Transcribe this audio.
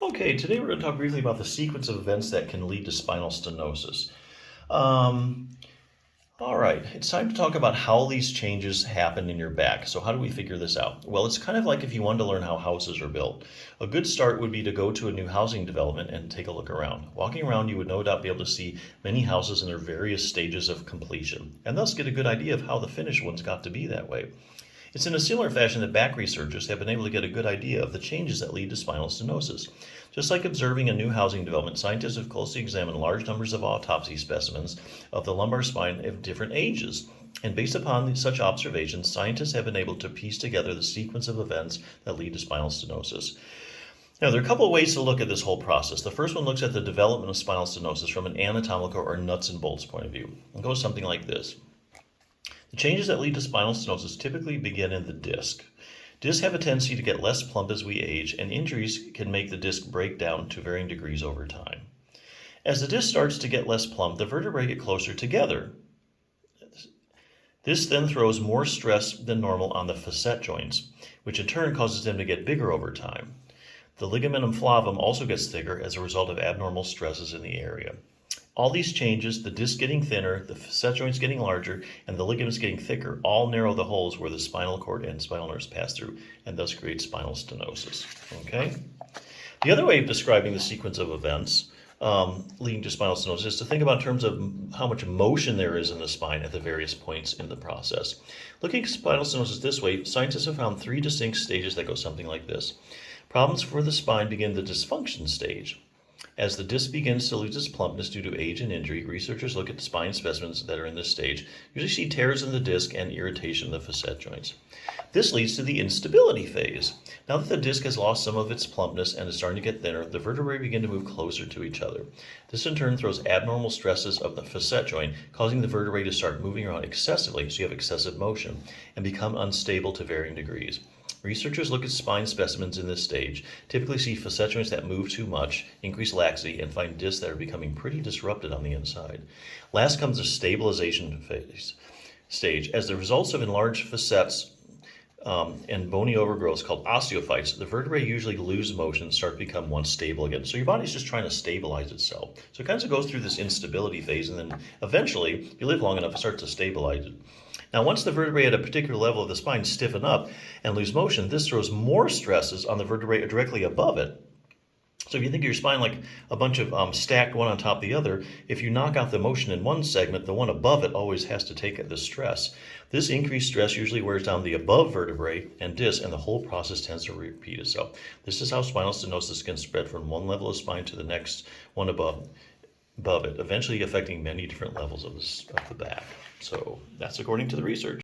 Okay, today we're going to talk briefly about the sequence of events that can lead to spinal stenosis. Um, all right, it's time to talk about how these changes happen in your back. So, how do we figure this out? Well, it's kind of like if you wanted to learn how houses are built. A good start would be to go to a new housing development and take a look around. Walking around, you would no doubt be able to see many houses in their various stages of completion, and thus get a good idea of how the finished ones got to be that way. It's in a similar fashion that back researchers have been able to get a good idea of the changes that lead to spinal stenosis. Just like observing a new housing development, scientists have closely examined large numbers of autopsy specimens of the lumbar spine of different ages. And based upon such observations, scientists have been able to piece together the sequence of events that lead to spinal stenosis. Now, there are a couple of ways to look at this whole process. The first one looks at the development of spinal stenosis from an anatomical or nuts and bolts point of view. It goes something like this. The changes that lead to spinal stenosis typically begin in the disc. Discs have a tendency to get less plump as we age, and injuries can make the disc break down to varying degrees over time. As the disc starts to get less plump, the vertebrae get closer together. This then throws more stress than normal on the facet joints, which in turn causes them to get bigger over time. The ligamentum flavum also gets thicker as a result of abnormal stresses in the area. All these changes, the disc getting thinner, the facet joints getting larger, and the ligaments getting thicker, all narrow the holes where the spinal cord and spinal nerves pass through, and thus create spinal stenosis. Okay? The other way of describing the sequence of events leading to spinal stenosis is to think about in terms of how much motion there is in the spine at the various points in the process. Looking at spinal stenosis this way, scientists have found three distinct stages that go something like this. Problems for the spine begin the dysfunction stage. As the disc begins to lose its plumpness due to age and injury, researchers look at spine specimens that are in this stage, usually see tears in the disc and irritation of the facet joints. This leads to the instability phase. Now that the disc has lost some of its plumpness and is starting to get thinner, the vertebrae begin to move closer to each other. This in turn throws abnormal stresses of the facet joint, causing the vertebrae to start moving around excessively, so you have excessive motion, and become unstable to varying degrees. Researchers look at spine specimens in this stage, typically see facet joints that move too much, increase laxity, and find discs that are becoming pretty disrupted on the inside. Last comes the stabilization phase stage. As the results of enlarged facets and bony overgrowths called osteophytes, the vertebrae usually lose motion and start to become once stable again. So your body's just trying to stabilize itself. So it kind of goes through this instability phase, and then eventually, if you live long enough, it starts to stabilize it. Now, once the vertebrae at a particular level of the spine stiffen up and lose motion, this throws more stresses on the vertebrae directly above it. So if you think of your spine like a bunch of stacked one on top of the other, if you knock out the motion in one segment, the one above it always has to take the stress. This increased stress usually wears down the above vertebrae and disc, and the whole process tends to repeat itself. This is how spinal stenosis can spread from one level of spine to the next one above it, eventually affecting many different levels of the back. So that's according to the research.